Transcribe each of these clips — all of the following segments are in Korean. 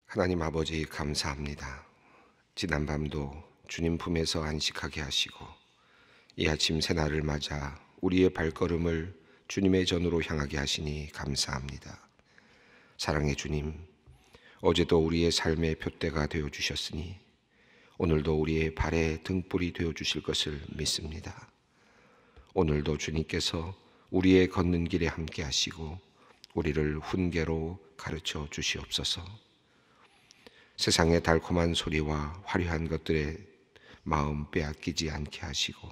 하나님 아버지 감사합니다. 지난밤도 주님 품에서 안식하게 하시고 이 아침 새날을 맞아 우리의 발걸음을 주님의 전으로 향하게 하시니 감사합니다. 사랑의 주님, 어제도 우리의 삶의 둯대가 되어주셨으니 오늘도 우리의 발의 등불이 되어주실 것을 믿습니다. 오늘도 주님께서 우리의 걷는 길에 함께 하시고 우리를 훈계로 가르쳐 주시옵소서. 세상의 달콤한 소리와 화려한 것들에 마음 빼앗기지 않게 하시고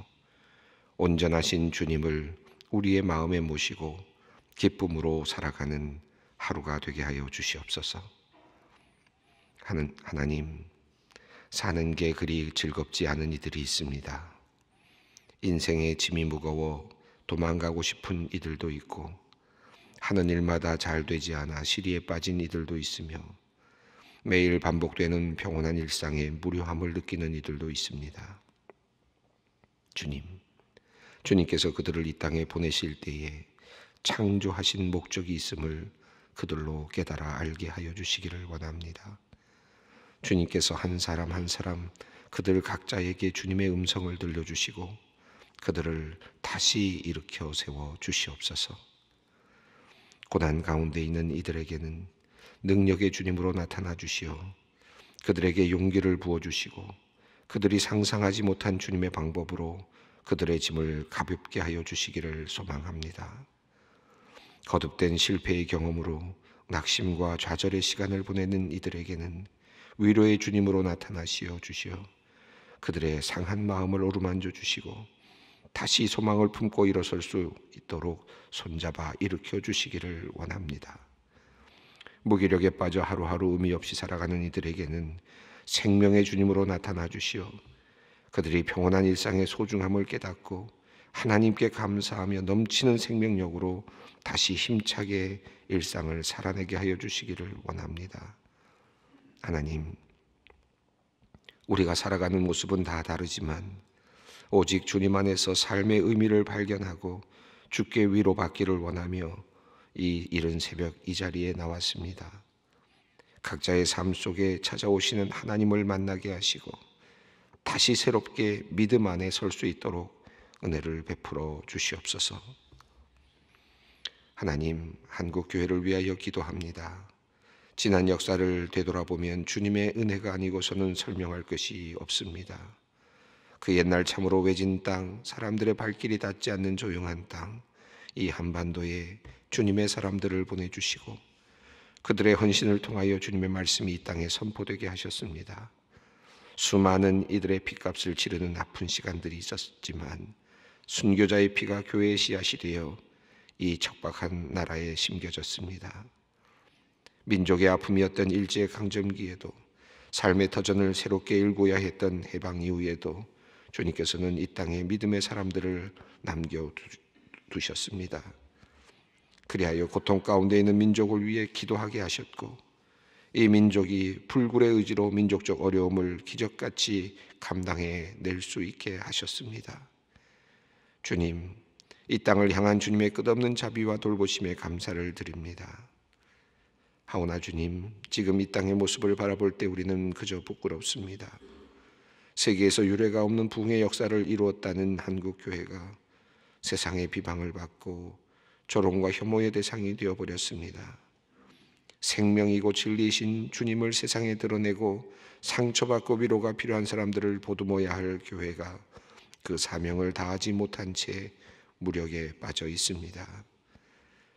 온전하신 주님을 우리의 마음에 모시고 기쁨으로 살아가는 하루가 되게 하여 주시옵소서. 하나님, 사는 게 그리 즐겁지 않은 이들이 있습니다. 인생의 짐이 무거워 도망가고 싶은 이들도 있고 하는 일마다 잘 되지 않아 시리에 빠진 이들도 있으며 매일 반복되는 평온한 일상에 무료함을 느끼는 이들도 있습니다. 주님께서 그들을 이 땅에 보내실 때에 창조하신 목적이 있음을 그들로 깨달아 알게 하여 주시기를 원합니다. 주님께서 한 사람 한 사람 그들 각자에게 주님의 음성을 들려주시고 그들을 다시 일으켜 세워 주시옵소서. 고난 가운데 있는 이들에게는 능력의 주님으로 나타나 주시어 그들에게 용기를 부어주시고 그들이 상상하지 못한 주님의 방법으로 그들의 짐을 가볍게 하여 주시기를 소망합니다. 거듭된 실패의 경험으로 낙심과 좌절의 시간을 보내는 이들에게는 위로의 주님으로 나타나시어 주시어 그들의 상한 마음을 어루만져 주시고 다시 소망을 품고 일어설 수 있도록 손잡아 일으켜 주시기를 원합니다. 무기력에 빠져 하루하루 의미 없이 살아가는 이들에게는 생명의 주님으로 나타나 주시어 그들이 평온한 일상의 소중함을 깨닫고 하나님께 감사하며 넘치는 생명력으로 다시 힘차게 일상을 살아내게 하여 주시기를 원합니다. 하나님, 우리가 살아가는 모습은 다 다르지만 오직 주님 안에서 삶의 의미를 발견하고 주께 위로받기를 원하며 이 이른 새벽 이 자리에 나왔습니다. 각자의 삶 속에 찾아오시는 하나님을 만나게 하시고 다시 새롭게 믿음 안에 설 수 있도록 은혜를 베풀어 주시옵소서. 하나님, 한국교회를 위하여 기도합니다. 지난 역사를 되돌아보면 주님의 은혜가 아니고서는 설명할 것이 없습니다. 그 옛날 참으로 외진 땅, 사람들의 발길이 닿지 않는 조용한 땅, 이 한반도에 주님의 사람들을 보내주시고 그들의 헌신을 통하여 주님의 말씀이 이 땅에 선포되게 하셨습니다. 수많은 이들의 피값을 치르는 아픈 시간들이 있었지만 순교자의 피가 교회의 씨앗이 되어 이 척박한 나라에 심겨졌습니다. 민족의 아픔이었던 일제강점기에도 삶의 터전을 새롭게 일구어야 했던 해방 이후에도 주님께서는 이 땅에 믿음의 사람들을 남겨두셨습니다. 그리하여 고통 가운데 있는 민족을 위해 기도하게 하셨고 이 민족이 불굴의 의지로 민족적 어려움을 기적같이 감당해 낼 수 있게 하셨습니다. 주님, 이 땅을 향한 주님의 끝없는 자비와 돌보심에 감사를 드립니다. 하오나 주님, 지금 이 땅의 모습을 바라볼 때 우리는 그저 부끄럽습니다. 세계에서 유례가 없는 부흥의 역사를 이루었다는 한국교회가 세상의 비방을 받고 조롱과 혐오의 대상이 되어버렸습니다. 생명이고 진리이신 주님을 세상에 드러내고 상처받고 위로가 필요한 사람들을 보듬어야 할 교회가 그 사명을 다하지 못한 채 무력에 빠져 있습니다.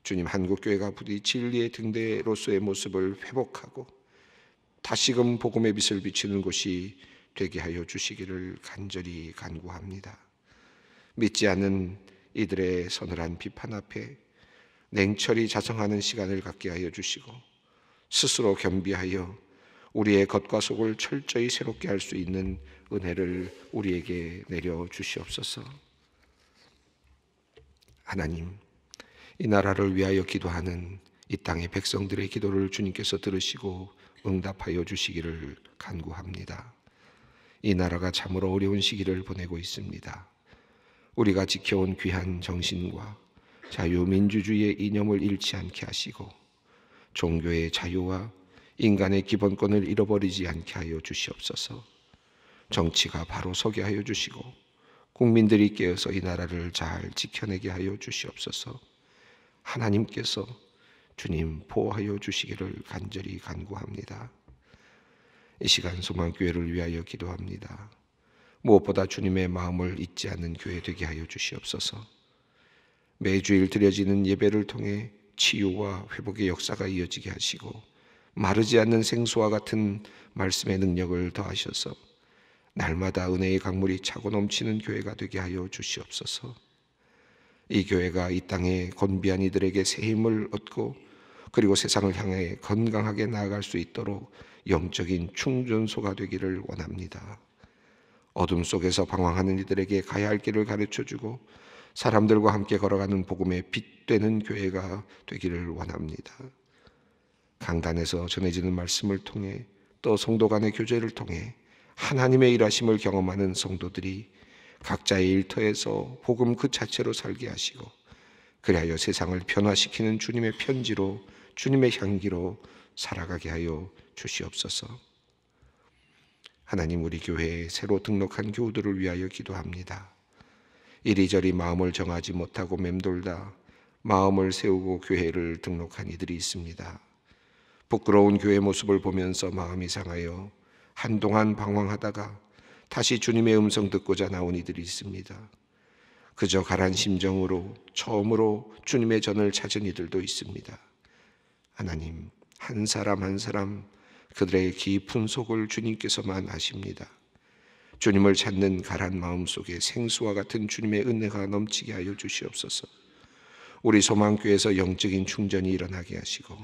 주님, 한국교회가 부디 진리의 등대로서의 모습을 회복하고 다시금 복음의 빛을 비추는 곳이 되게 하여 주시기를 간절히 간구합니다. 믿지 않는 이들의 서늘한 비판 앞에 냉철히 자성하는 시간을 갖게 하여 주시고 스스로 겸비하여 우리의 겉과 속을 철저히 새롭게 할 수 있는 은혜를 우리에게 내려 주시옵소서. 하나님, 이 나라를 위하여 기도하는 이 땅의 백성들의 기도를 주님께서 들으시고 응답하여 주시기를 간구합니다. 이 나라가 참으로 어려운 시기를 보내고 있습니다. 우리가 지켜온 귀한 정신과 자유민주주의의 이념을 잃지 않게 하시고 종교의 자유와 인간의 기본권을 잃어버리지 않게 하여 주시옵소서. 정치가 바로 서게 하여 주시고 국민들이 깨어서 이 나라를 잘 지켜내게 하여 주시옵소서. 하나님께서 주님 보호하여 주시기를 간절히 간구합니다. 이 시간 소망교회를 위하여 기도합니다. 무엇보다 주님의 마음을 잊지 않는 교회 되게 하여 주시옵소서. 매주일 드려지는 예배를 통해 치유와 회복의 역사가 이어지게 하시고 마르지 않는 생수와 같은 말씀의 능력을 더하셔서 날마다 은혜의 강물이 차고 넘치는 교회가 되게 하여 주시옵소서. 이 교회가 이 땅에 곤비한 이들에게 새 힘을 얻고 그리고 세상을 향해 건강하게 나아갈 수 있도록 영적인 충전소가 되기를 원합니다. 어둠 속에서 방황하는 이들에게 가야 할 길을 가르쳐주고 사람들과 함께 걸어가는 복음의 빛 되는 교회가 되기를 원합니다. 강단에서 전해지는 말씀을 통해 또 성도 간의 교제를 통해 하나님의 일하심을 경험하는 성도들이 각자의 일터에서 복음 그 자체로 살게 하시고 그리하여 세상을 변화시키는 주님의 편지로 주님의 향기로 살아가게 하여 주시옵소서. 하나님, 우리 교회에 새로 등록한 교우들을 위하여 기도합니다. 이리저리 마음을 정하지 못하고 맴돌다 마음을 세우고 교회를 등록한 이들이 있습니다. 부끄러운 교회 모습을 보면서 마음이 상하여 한동안 방황하다가 다시 주님의 음성 듣고자 나온 이들이 있습니다. 그저 가란 심정으로 처음으로 주님의 전을 찾은 이들도 있습니다. 하나님, 한 사람 한 사람 그들의 깊은 속을 주님께서만 아십니다. 주님을 찾는 가란 마음 속에 생수와 같은 주님의 은혜가 넘치게 하여 주시옵소서. 우리 소망교회에서 영적인 충전이 일어나게 하시고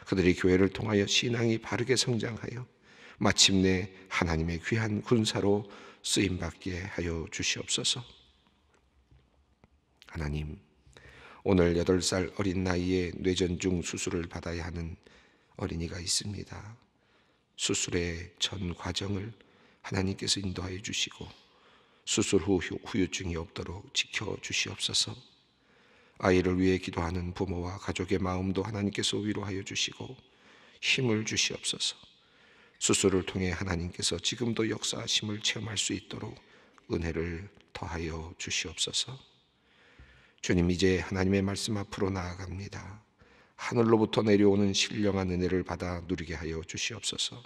그들이 교회를 통하여 신앙이 바르게 성장하여 마침내 하나님의 귀한 군사로 쓰임받게 하여 주시옵소서. 하나님, 오늘 8살 어린 나이에 뇌전중 수술을 받아야 하는 어린이가 있습니다. 수술의 전 과정을 하나님께서 인도하여 주시고 수술 후 후유증이 없도록 지켜주시옵소서. 아이를 위해 기도하는 부모와 가족의 마음도 하나님께서 위로하여 주시고 힘을 주시옵소서. 수술을 통해 하나님께서 지금도 역사하심을 체험할 수 있도록 은혜를 더하여 주시옵소서. 주님, 이제 하나님의 말씀 앞으로 나아갑니다. 하늘로부터 내려오는 신령한 은혜를 받아 누리게 하여 주시옵소서.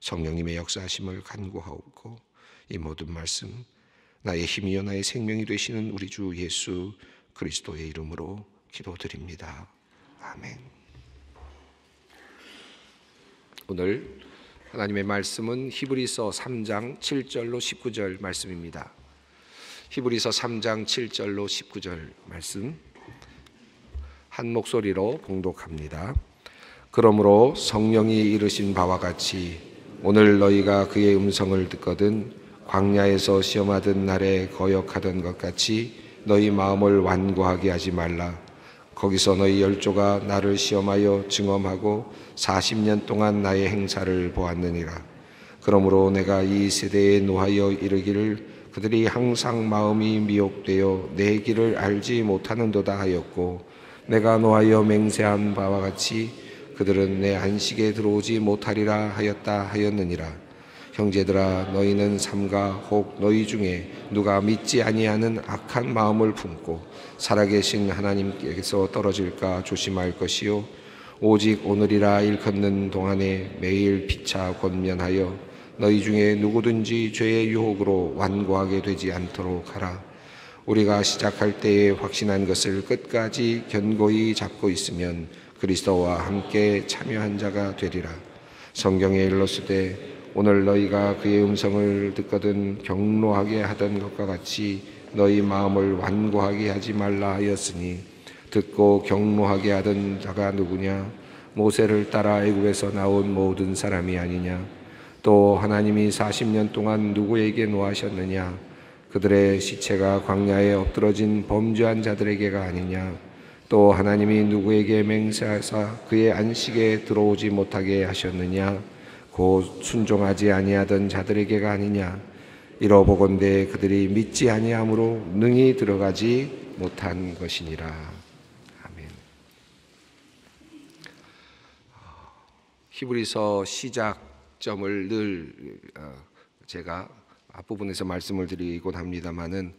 성령님의 역사하심을 간구하옵고 이 모든 말씀 나의 힘이요 나의 생명이 되시는 우리 주 예수 그리스도의 이름으로 기도드립니다. 아멘. 오늘 하나님의 말씀은 히브리서 3장 7절로 19절 말씀입니다. 히브리서 3장 7절로 19절 말씀 한 목소리로 봉독합니다. 그러므로 성령이 이르신 바와 같이 오늘 너희가 그의 음성을 듣거든 광야에서 시험하던 날에 거역하던 것 같이 너희 마음을 완고하게 하지 말라. 거기서 너희 열조가 나를 시험하여 증언하고 40년 동안 나의 행사를 보았느니라. 그러므로 내가 이 세대에 노하여 이르기를 그들이 항상 마음이 미혹되어 내 길을 알지 못하는도다 하였고 내가 노하여 맹세한 바와 같이 그들은 내 안식에 들어오지 못하리라 하였다 하였느니라. 형제들아, 너희는 삼가 혹 너희 중에 누가 믿지 아니하는 악한 마음을 품고 살아계신 하나님께서 떨어질까 조심할 것이요 오직 오늘이라 일컫는 동안에 매일 피차 권면하여 너희 중에 누구든지 죄의 유혹으로 완고하게 되지 않도록 하라. 우리가 시작할 때에 확신한 것을 끝까지 견고히 잡고 있으면 그리스도와 함께 참여한 자가 되리라. 성경에 일렀으되 오늘 너희가 그의 음성을 듣거든 경노하게 하던 것과 같이 너희 마음을 완고하게 하지 말라 하였으니 듣고 경노하게 하던 자가 누구냐? 모세를 따라 애굽에서 나온 모든 사람이 아니냐? 또 하나님이 40년 동안 누구에게 노하셨느냐? 그들의 시체가 광야에 엎드러진 범죄한 자들에게가 아니냐? 또 하나님이 누구에게 맹세하사 그의 안식에 들어오지 못하게 하셨느냐? 곧 순종하지 아니하던 자들에게가 아니냐? 이러보건대 그들이 믿지 아니함으로 능히 들어가지 못한 것이니라. 아멘. 히브리서 시작점을 늘 제가 앞부분에서 말씀을 드리곤 합니다마는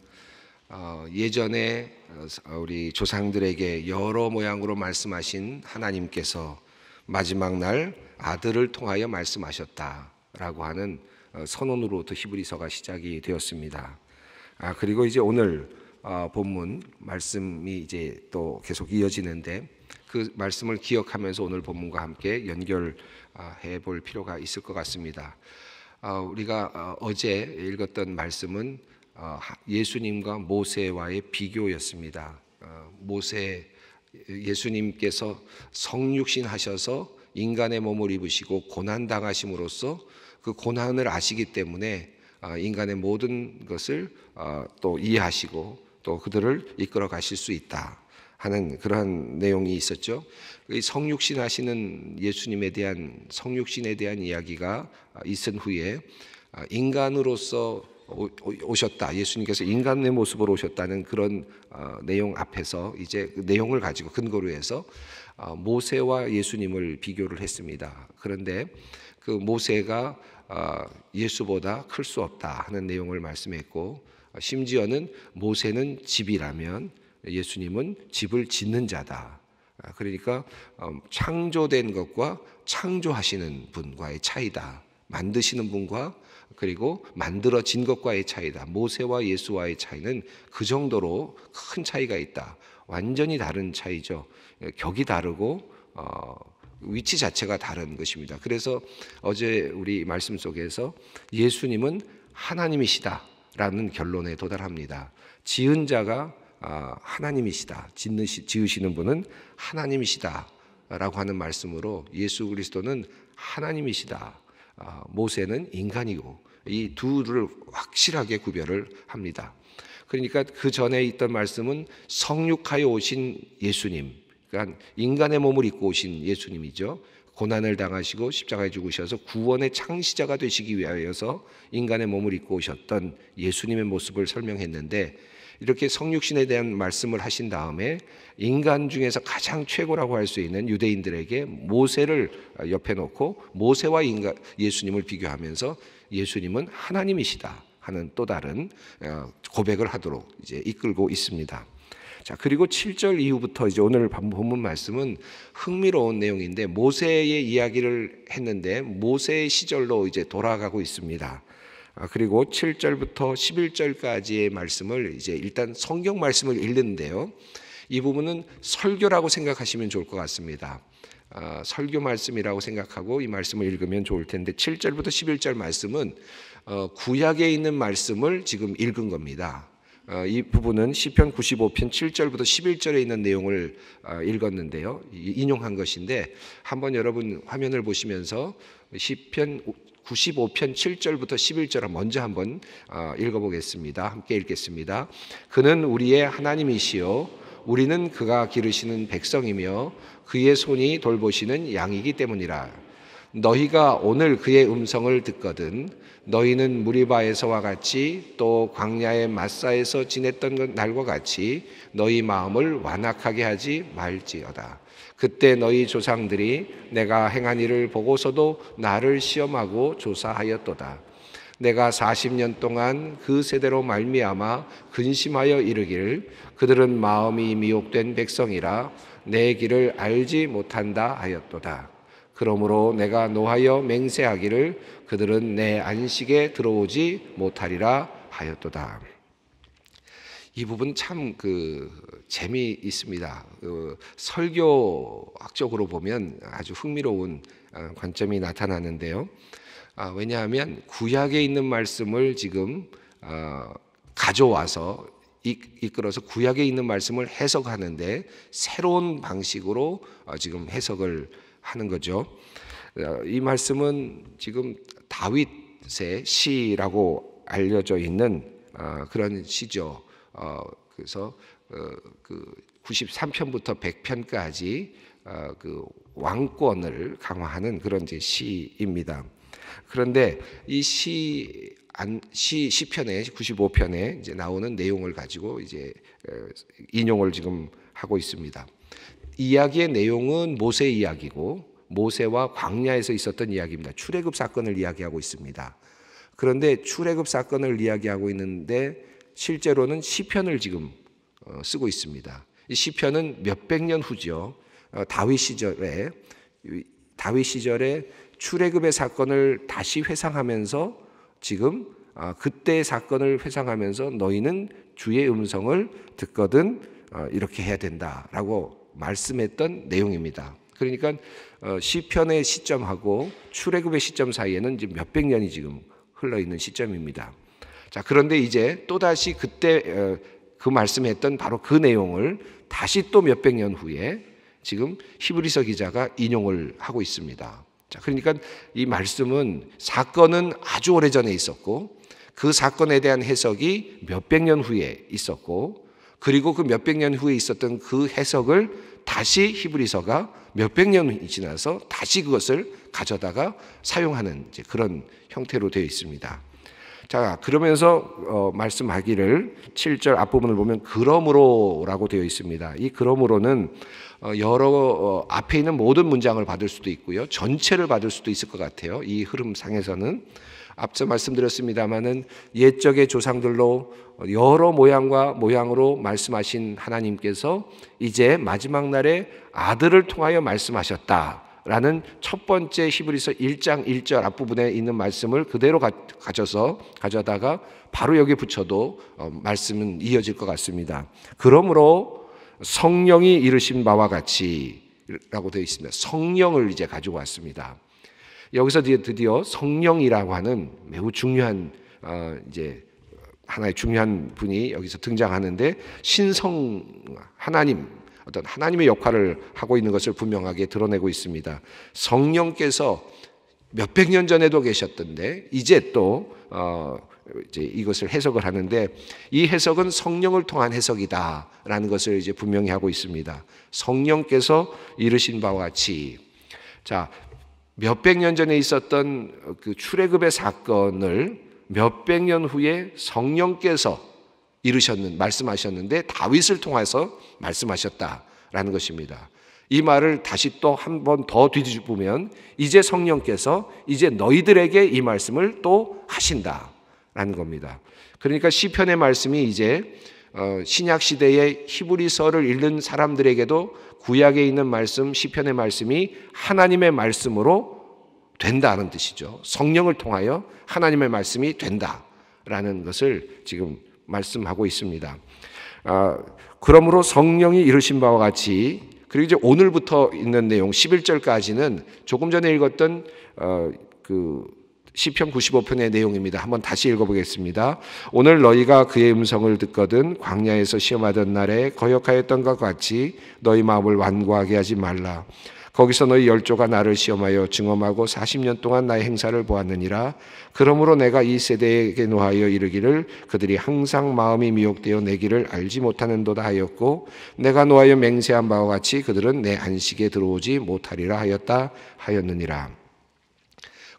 예전에 우리 조상들에게 여러 모양으로 말씀하신 하나님께서 마지막 날 아들을 통하여 말씀하셨다라고 하는 선언으로부터 히브리서가 시작이 되었습니다. 그리고 이제 오늘 본문 말씀이 이제 또 계속 이어지는데 그 말씀을 기억하면서 오늘 본문과 함께 연결해 볼 필요가 있을 것 같습니다. 우리가 어제 읽었던 말씀은 예수님과 모세와의 비교였습니다. 예수님께서 성육신 하셔서 인간의 몸을 입으시고 고난 당하심으로써 그 고난을 아시기 때문에 인간의 모든 것을 또 이해하시고 또 그들을 이끌어 가실 수 있다 하는 그러한 내용이 있었죠. 성육신 하시는 예수님에 대한 성육신에 대한 이야기가 있은 후에 인간으로서 오셨다. 예수님께서 인간의 모습으로 오셨다는 그런 내용 앞에서 이제 그 내용을 가지고 근거로 해서 모세와 예수님을 비교를 했습니다. 그런데 그 모세가 예수보다 클 수 없다 하는 내용을 말씀했고, 심지어는 모세는 집이라면 예수님은 집을 짓는 자다. 그러니까 창조된 것과 창조하시는 분과의 차이다. 만드시는 분과 그리고 만들어진 것과의 차이다. 모세와 예수와의 차이는 그 정도로 큰 차이가 있다. 완전히 다른 차이죠. 격이 다르고 위치 자체가 다른 것입니다. 그래서 어제 우리 말씀 속에서 예수님은 하나님이시다라는 결론에 도달합니다. 지은 자가 하나님이시다. 지으시는 분은 하나님이시다라고 하는 말씀으로 예수 그리스도는 하나님이시다. 모세는 인간이고 이 둘을 확실하게 구별을 합니다. 그러니까 그 전에 있던 말씀은 성육하여 오신 예수님, 그러니까 인간의 몸을 입고 오신 예수님이죠. 고난을 당하시고 십자가에 죽으셔서 구원의 창시자가 되시기 위하여서 인간의 몸을 입고 오셨던 예수님의 모습을 설명했는데, 이렇게 성육신에 대한 말씀을 하신 다음에 인간 중에서 가장 최고라고 할 수 있는 유대인들에게 모세를 옆에 놓고 모세와 예수님을 비교하면서 예수님은 하나님이시다 하는 또 다른 고백을 하도록 이제 이끌고 있습니다. 자, 그리고 7절 이후부터 이제 오늘 본문 말씀은 흥미로운 내용인데, 모세의 이야기를 했는데 모세의 시절로 이제 돌아가고 있습니다. 그리고 7절부터 11절까지의 말씀을 이제 일단 성경 말씀을 읽는데요. 이 부분은 설교라고 생각하시면 좋을 것 같습니다. 설교 말씀이라고 생각하고 이 말씀을 읽으면 좋을 텐데, 7절부터 11절 말씀은 구약에 있는 말씀을 지금 읽은 겁니다. 이 부분은 시편 95편 7절부터 11절에 있는 내용을 읽었는데요. 인용한 것인데, 한번 여러분 화면을 보시면서 시편 95편 7절부터 11절 먼저 한번 읽어보겠습니다. 함께 읽겠습니다. 그는 우리의 하나님이시요 우리는 그가 기르시는 백성이며 그의 손이 돌보시는 양이기 때문이라. 너희가 오늘 그의 음성을 듣거든 너희는 무리바에서와 같이 또 광야의 마사에서 지냈던 날과 같이 너희 마음을 완악하게 하지 말지어다. 그때 너희 조상들이 내가 행한 일을 보고서도 나를 시험하고 조사하였도다. 내가 40년 동안 그 세대로 말미암아 근심하여 이르기를 그들은 마음이 미혹된 백성이라 내 길을 알지 못한다 하였도다. 그러므로 내가 노하여 맹세하기를 그들은 내 안식에 들어오지 못하리라 하였도다. 이 부분 참 재미있습니다. 설교학적으로 보면 아주 흥미로운 관점이 나타나는데요. 왜냐하면 구약에 있는 말씀을 지금 가져와서 이끌어서 구약에 있는 말씀을 해석하는데 새로운 방식으로 지금 해석을 하는 거죠. 이 말씀은 지금 다윗의 시라고 알려져 있는 그런 시죠. 그래서 그 93편부터 100편까지 그 왕권을 강화하는 그런 이제 시입니다. 그런데 이 시편에 95편에 이제 나오는 내용을 가지고 이제 인용을 지금 하고 있습니다. 이야기의 내용은 모세 이야기고 모세와 광야에서 있었던 이야기입니다. 출애굽 사건을 이야기하고 있습니다. 그런데 출애굽 사건을 이야기하고 있는데 실제로는 시편을 지금 쓰고 있습니다. 이 시편은 몇백 년 후죠. 다윗 시절에 출애굽의 사건을 다시 회상하면서 지금 그때의 사건을 회상하면서 너희는 주의 음성을 듣거든 이렇게 해야 된다라고 말씀했던 내용입니다. 그러니까 시편의 시점하고 출애굽의 시점 사이에는 이제 몇백 년이 지금 흘러 있는 시점입니다. 자, 그런데 이제 또다시 그때 그 말씀했던 바로 그 내용을 다시 또 몇백 년 후에 지금 히브리서 기자가 인용을 하고 있습니다. 자, 그러니까 이 말씀은 사건은 아주 오래전에 있었고 그 사건에 대한 해석이 몇백 년 후에 있었고 그리고 그 몇백 년 후에 있었던 그 해석을 다시 히브리서가 몇백 년이 지나서 다시 그것을 가져다가 사용하는 이제 그런 형태로 되어 있습니다. 자, 그러면서 말씀하기를 7절 앞부분을 보면 그러므로라고 되어 있습니다. 이 그러므로는 여러 앞에 있는 모든 문장을 받을 수도 있고요. 전체를 받을 수도 있을 것 같아요. 이 흐름상에서는 앞서 말씀드렸습니다마는 옛적의 조상들로 여러 모양으로 말씀하신 하나님께서 이제 마지막 날에 아들을 통하여 말씀하셨다라는 첫 번째 히브리서 1장 1절 앞부분에 있는 말씀을 그대로 가져다가 바로 여기 붙여도 말씀은 이어질 것 같습니다. 그러므로 성령이 이르신 바와 같이 라고 되어 있습니다. 성령을 이제 가지고 왔습니다. 여기서 드디어 성령이라고 하는 매우 중요한 이제 하나의 중요한 분이 여기서 등장하는데 신성 하나님 어떤 하나님의 역할을 하고 있는 것을 분명하게 드러내고 있습니다. 성령께서 몇백 년 전에도 계셨던데 이제 또 이제 이것을 해석을 하는데 이 해석은 성령을 통한 해석이다라는 것을 이제 분명히 하고 있습니다. 성령께서 이르신 바와 같이 자. 몇백 년 전에 있었던 그 출애굽의 사건을 몇백 년 후에 성령께서 말씀하셨는데 다윗을 통해서 말씀하셨다라는 것입니다. 이 말을 다시 또 한 번 더 뒤집으면 이제 성령께서 이제 너희들에게 이 말씀을 또 하신다라는 겁니다. 그러니까 시편의 말씀이 이제 신약 시대의 히브리서를 읽는 사람들에게도 구약에 있는 말씀, 시편의 말씀이 하나님의 말씀으로 된다는 뜻이죠. 성령을 통하여 하나님의 말씀이 된다라는 것을 지금 말씀하고 있습니다. 그러므로 성령이 이르신 바와 같이 그리고 이제 오늘부터 있는 내용 11절까지는 조금 전에 읽었던 그 시편 95편의 내용입니다. 한번 다시 읽어보겠습니다. 오늘 너희가 그의 음성을 듣거든 광야에서 시험하던 날에 거역하였던 것 같이 너희 마음을 완고하게 하지 말라. 거기서 너희 열조가 나를 시험하여 증험하고 40년 동안 나의 행사를 보았느니라. 그러므로 내가 이 세대에게 노하여 이르기를 그들이 항상 마음이 미혹되어 내 길을 알지 못하는도다 하였고 내가 노하여 맹세한 바와 같이 그들은 내 안식에 들어오지 못하리라 하였느니라.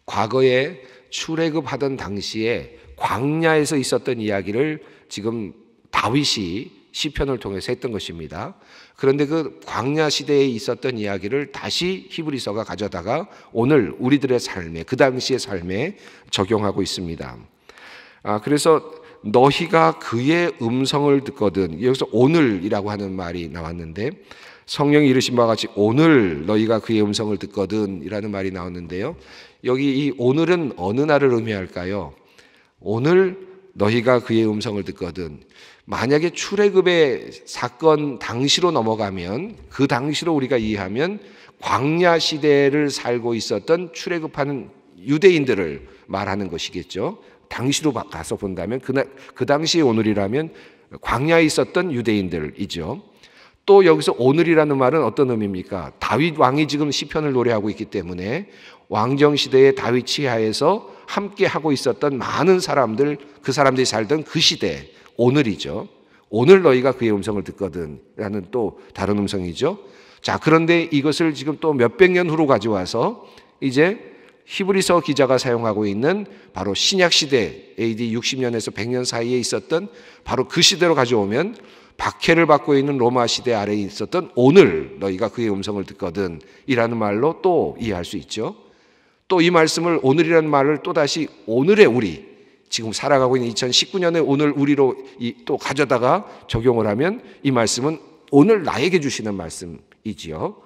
과거에 출애굽하던 당시에 광야에서 있었던 이야기를 지금 다윗이 시편을 통해서 했던 것입니다. 그런데 그 광야 시대에 있었던 이야기를 다시 히브리서가 가져다가 오늘 우리들의 삶에 그 당시의 삶에 적용하고 있습니다. 그래서 너희가 그의 음성을 듣거든 여기서 오늘이라고 하는 말이 나왔는데 성령이 이르신 바와 같이 오늘 너희가 그의 음성을 듣거든 이라는 말이 나왔는데요. 여기 이 오늘은 어느 날을 의미할까요? 오늘 너희가 그의 음성을 듣거든. 만약에 출애굽의 사건 당시로 넘어가면 그 당시로 우리가 이해하면 광야 시대를 살고 있었던 출애굽하는 유대인들을 말하는 것이겠죠. 당시로 가서 본다면 그 당시의 오늘이라면 광야에 있었던 유대인들이죠. 또 여기서 오늘이라는 말은 어떤 의미입니까? 다윗 왕이 지금 시편을 노래하고 있기 때문에 왕정시대의 다윗 치하에서 함께 하고 있었던 많은 사람들, 그 사람들이 살던 그 시대, 오늘이죠. 오늘 너희가 그의 음성을 듣거든 라는 또 다른 음성이죠. 자, 그런데 이것을 지금 또 몇백 년 후로 가져와서 이제 히브리서 기자가 사용하고 있는 바로 신약 시대 AD 60년에서 100년 사이에 있었던 바로 그 시대로 가져오면 박해를 받고 있는 로마 시대 아래에 있었던 오늘 너희가 그의 음성을 듣거든 이라는 말로 또 이해할 수 있죠. 또 이 말씀을 오늘이라는 말을 또다시 오늘의 우리, 지금 살아가고 있는 2019년의 오늘 우리로 또 가져다가 적용을 하면 이 말씀은 오늘 나에게 주시는 말씀이지요.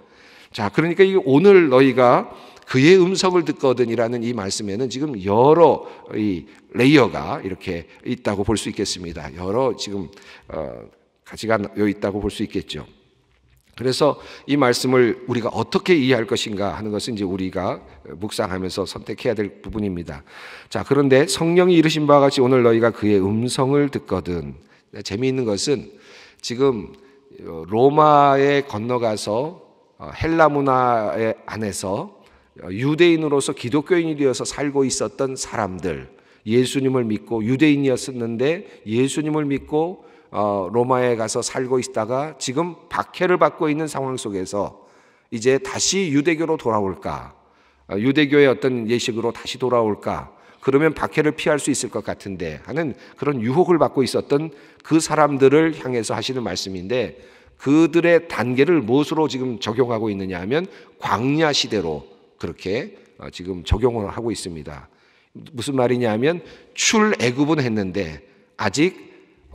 자, 그러니까 이 오늘 너희가 그의 음성을 듣거든이라는 이 말씀에는 지금 여러 이 레이어가 이렇게 있다고 볼 수 있겠습니다. 여러 지금 가지가 있다고 볼 수 있겠죠. 그래서 이 말씀을 우리가 어떻게 이해할 것인가 하는 것은 이제 우리가 묵상하면서 선택해야 될 부분입니다. 자, 그런데 성령이 이르신 바와 같이 오늘 너희가 그의 음성을 듣거든. 재미있는 것은 지금 로마에 건너가서 헬라 문화 안에서 유대인으로서 기독교인이 되어서 살고 있었던 사람들, 예수님을 믿고 유대인이었었는데 예수님을 믿고 로마에 가서 살고 있다가 지금 박해를 받고 있는 상황 속에서 이제 다시 유대교로 돌아올까, 유대교의 어떤 예식으로 다시 돌아올까, 그러면 박해를 피할 수 있을 것 같은데 하는 그런 유혹을 받고 있었던 그 사람들을 향해서 하시는 말씀인데, 그들의 단계를 무엇으로 지금 적용하고 있느냐 하면 광야 시대로 그렇게 지금 적용을 하고 있습니다. 무슨 말이냐 하면 출애굽은 했는데 아직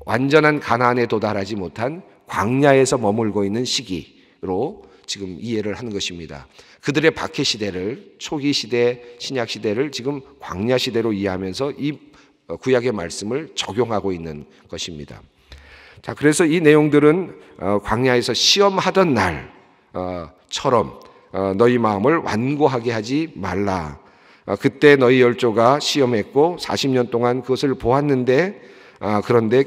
완전한 가나안에 도달하지 못한 광야에서 머물고 있는 시기로 지금 이해를 하는 것입니다. 그들의 박해 시대를, 초기 시대, 신약 시대를 지금 광야 시대로 이해하면서 이 구약의 말씀을 적용하고 있는 것입니다. 자, 그래서 이 내용들은 광야에서 시험하던 날처럼 너희 마음을 완고하게 하지 말라. 그때 너희 열조가 시험했고 40년 동안 그것을 보았는데 그런데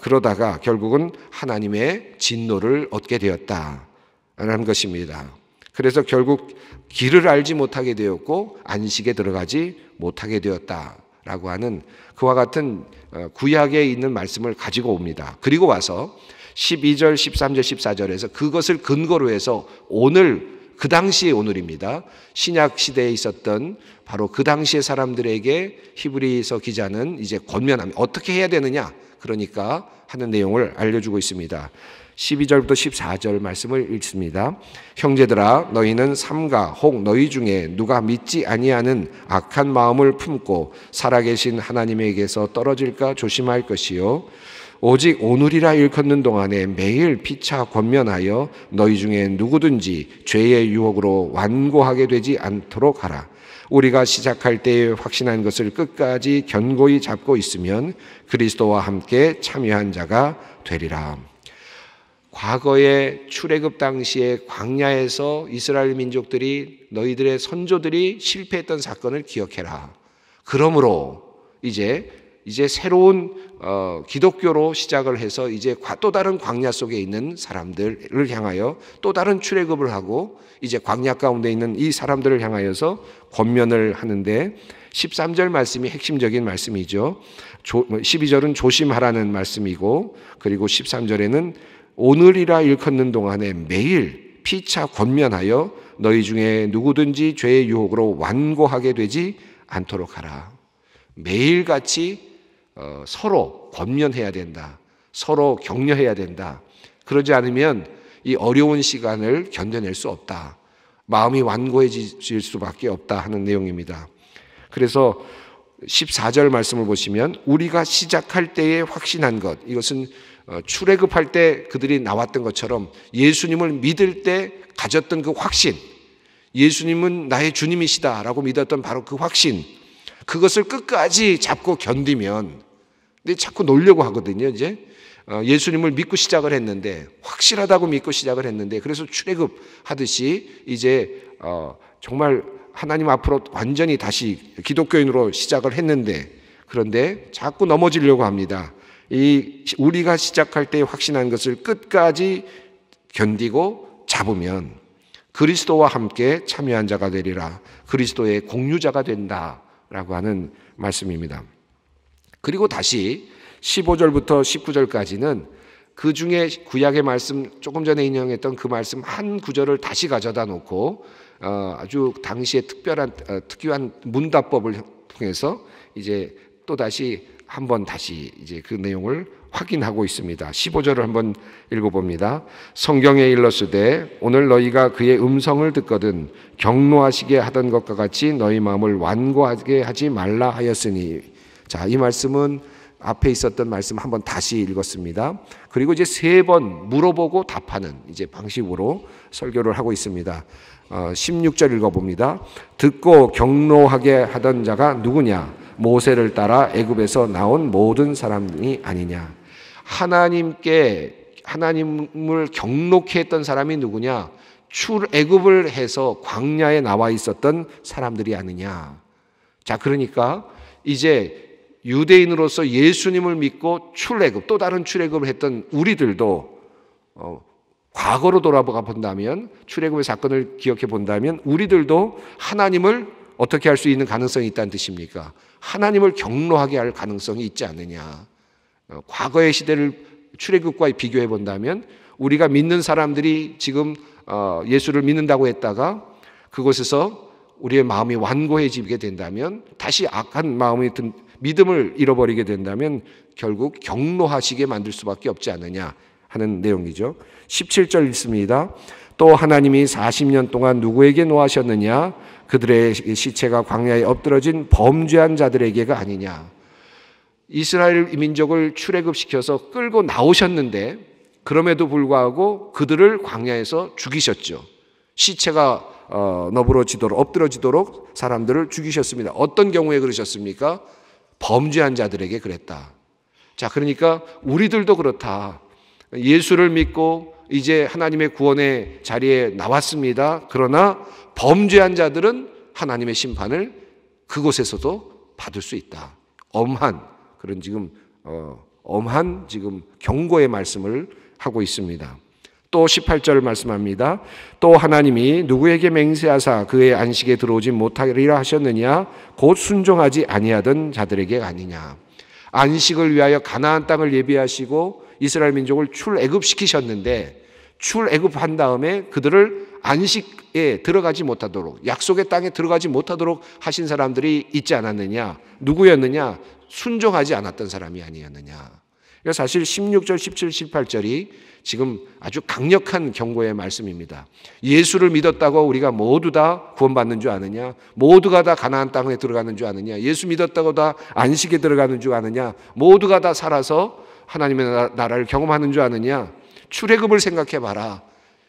그러다가 결국은 하나님의 진노를 얻게 되었다라는 것입니다. 그래서 결국 길을 알지 못하게 되었고 안식에 들어가지 못하게 되었다라고 하는 그와 같은 구약에 있는 말씀을 가지고 옵니다. 그리고 와서 12절, 13절, 14절에서 그것을 근거로 해서 오늘, 그 당시의 오늘입니다. 신약 시대에 있었던 바로 그 당시의 사람들에게 히브리서 기자는 이제 권면합니다. 어떻게 해야 되느냐? 그러니까 하는 내용을 알려주고 있습니다. 12절부터 14절 말씀을 읽습니다. 형제들아, 너희는 삼가 혹 너희 중에 누가 믿지 아니하는 악한 마음을 품고 살아계신 하나님에게서 떨어질까 조심할 것이요, 오직 오늘이라 일컫는 동안에 매일 피차 권면하여 너희 중에 누구든지 죄의 유혹으로 완고하게 되지 않도록 하라. 우리가 시작할 때에 확신한 것을 끝까지 견고히 잡고 있으면 그리스도와 함께 참여한 자가 되리라. 과거의 출애굽 당시에 광야에서 이스라엘 민족들이, 너희들의 선조들이 실패했던 사건을 기억해라. 그러므로 이제 새로운 기독교로 시작을 해서 이제 또 다른 광야 속에 있는 사람들을 향하여 또 다른 출애굽을 하고 이제 광야 가운데 있는 이 사람들을 향하여서 권면을 하는데 13절 말씀이 핵심적인 말씀이죠. 12절은 조심하라는 말씀이고, 그리고 13절에는 오늘이라 일컫는 동안에 매일 피차 권면하여 너희 중에 누구든지 죄의 유혹으로 완고하게 되지 않도록 하라. 매일같이 서로 권면해야 된다. 서로 격려해야 된다. 그러지 않으면 이 어려운 시간을 견뎌낼 수 없다. 마음이 완고해질 수밖에 없다 하는 내용입니다. 그래서 14절 말씀을 보시면 우리가 시작할 때에 확신한 것, 이것은 출애굽할 때 그들이 나왔던 것처럼 예수님을 믿을 때 가졌던 그 확신, 예수님은 나의 주님이시다라고 믿었던 바로 그 확신, 그것을 끝까지 잡고 견디면, 근데 자꾸 놀려고 하거든요. 이제 예수님을 믿고 시작을 했는데, 확실하다고 믿고 시작을 했는데, 그래서 출애굽하듯이 이제 정말 하나님 앞으로 완전히 다시 기독교인으로 시작을 했는데, 그런데 자꾸 넘어지려고 합니다. 우리가 시작할 때 확신한 것을 끝까지 견디고 잡으면 그리스도와 함께 참여한 자가 되리라. 그리스도의 공유자가 된다라고 하는 말씀입니다. 그리고 다시 15절부터 19절까지는 그 중에 구약의 말씀, 조금 전에 인용했던 그 말씀 한 구절을 다시 가져다 놓고 아주 당시에 특유한 문답법을 통해서 이제 또 다시 한번 다시 이제 그 내용을 확인하고 있습니다. 15절을 한번 읽어봅니다. 성경에 일렀으되 오늘 너희가 그의 음성을 듣거든 경노하시게 하던 것과 같이 너희 마음을 완고하게 하지 말라 하였으니. 자, 이 말씀은 앞에 있었던 말씀 한번 다시 읽었습니다. 그리고 이제 3번 물어보고 답하는 이제 방식으로 설교를 하고 있습니다. 16절 읽어봅니다. 듣고 경노하게 하던 자가 누구냐? 모세를 따라 애굽에서 나온 모든 사람이 아니냐? 하나님을 경노케 했던 사람이 누구냐? 출애굽을 해서 광야에 나와 있었던 사람들이 아니냐? 자, 그러니까 이제 유대인으로서 예수님을 믿고 출애굽, 또 다른 출애굽을 했던 우리들도 과거로 돌아가 본다면, 출애굽의 사건을 기억해 본다면 우리들도 하나님을 어떻게 할 수 있는 가능성이 있다는 뜻입니까? 하나님을 경노하게 할 가능성이 있지 않느냐. 과거의 시대를 출애굽과 비교해 본다면 우리가 믿는 사람들이 지금 예수를 믿는다고 했다가 그곳에서 우리의 마음이 완고해지게 된다면, 다시 악한 마음이 든 믿음을 잃어버리게 된다면 결국 경노하시게 만들 수밖에 없지 않느냐 하는 내용이죠. 17절 읽습니다. 또 하나님이 40년 동안 누구에게 노하셨느냐? 그들의 시체가 광야에 엎드러진 범죄한 자들에게가 아니냐. 이스라엘 민족을 출애굽시켜서 끌고 나오셨는데 그럼에도 불구하고 그들을 광야에서 죽이셨죠. 시체가 너부러지도록, 엎드러지도록 사람들을 죽이셨습니다. 어떤 경우에 그러셨습니까? 범죄한 자들에게 그랬다. 자, 그러니까 우리들도 그렇다. 예수를 믿고 이제 하나님의 구원의 자리에 나왔습니다. 그러나 범죄한 자들은 하나님의 심판을 그곳에서도 받을 수 있다. 엄한 그런 엄한 경고의 말씀을 하고 있습니다. 또 18절 말씀합니다. 또 하나님이 누구에게 맹세하사 그의 안식에 들어오지 못하리라 하셨느냐? 곧 순종하지 아니하던 자들에게 아니냐. 안식을 위하여 가나안 땅을 예비하시고 이스라엘 민족을 출애굽시키셨는데 출애굽한 다음에 그들을 안식에 들어가지 못하도록, 약속의 땅에 들어가지 못하도록 하신 사람들이 있지 않았느냐? 누구였느냐? 순종하지 않았던 사람이 아니었느냐. 사실 16절, 17, 18절이 지금 아주 강력한 경고의 말씀입니다. 예수를 믿었다고 우리가 모두 다 구원받는 줄 아느냐? 모두가 다 가나안 땅에 들어가는 줄 아느냐? 예수 믿었다고 다 안식에 들어가는 줄 아느냐? 모두가 다 살아서 하나님의 나라를 경험하는 줄 아느냐? 출애굽을 생각해 봐라.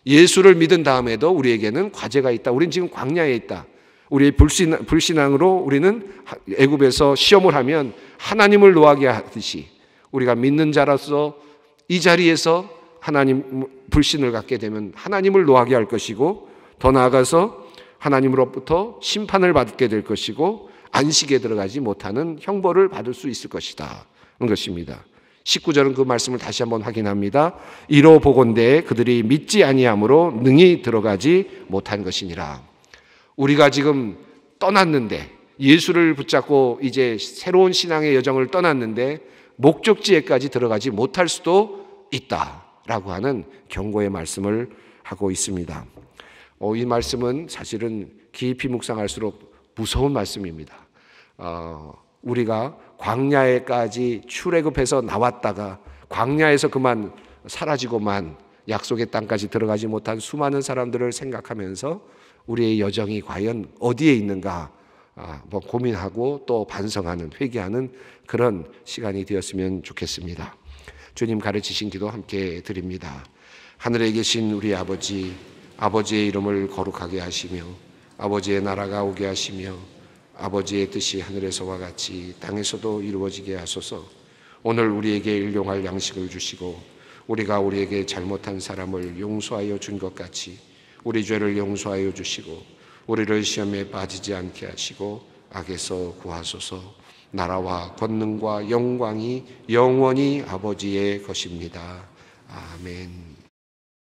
예수를 믿은 다음에도 우리에게는 과제가 있다. 우리는 지금 광야에 있다. 우리의 불신앙으로 우리는 애굽에서 시험을 하면 하나님을 노하게 하듯이 우리가 믿는 자로서 이 자리에서 하나님 불신을 갖게 되면 하나님을 노하게 할 것이고, 더 나아가서 하나님으로부터 심판을 받게 될 것이고 안식에 들어가지 못하는 형벌을 받을 수 있을 것이다 하는 것입니다. 19절은 그 말씀을 다시 한번 확인합니다. 이로 보건대 그들이 믿지 아니함으로 능히 들어가지 못한 것이니라. 우리가 지금 떠났는데, 예수를 붙잡고 이제 새로운 신앙의 여정을 떠났는데 목적지에까지 들어가지 못할 수도 있다라고 하는 경고의 말씀을 하고 있습니다. 이 말씀은 사실은 깊이 묵상할수록 무서운 말씀입니다. 우리가 광야에까지 출애굽해서 나왔다가 광야에서 그만 사라지고만 약속의 땅까지 들어가지 못한 수많은 사람들을 생각하면서 우리의 여정이 과연 어디에 있는가 고민하고 또 반성하는, 회개하는 그런 시간이 되었으면 좋겠습니다. 주님 가르치신 기도 함께 드립니다. 하늘에 계신 우리 아버지, 아버지의 이름을 거룩하게 하시며 아버지의 나라가 오게 하시며 아버지의 뜻이 하늘에서와 같이 땅에서도 이루어지게 하소서. 오늘 우리에게 일용할 양식을 주시고 우리가 우리에게 잘못한 사람을 용서하여 준 것 같이 우리 죄를 용서하여 주시고 우리를 시험에 빠지지 않게 하시고 악에서 구하소서. 나라와 권능과 영광이 영원히 아버지의 것입니다. 아멘.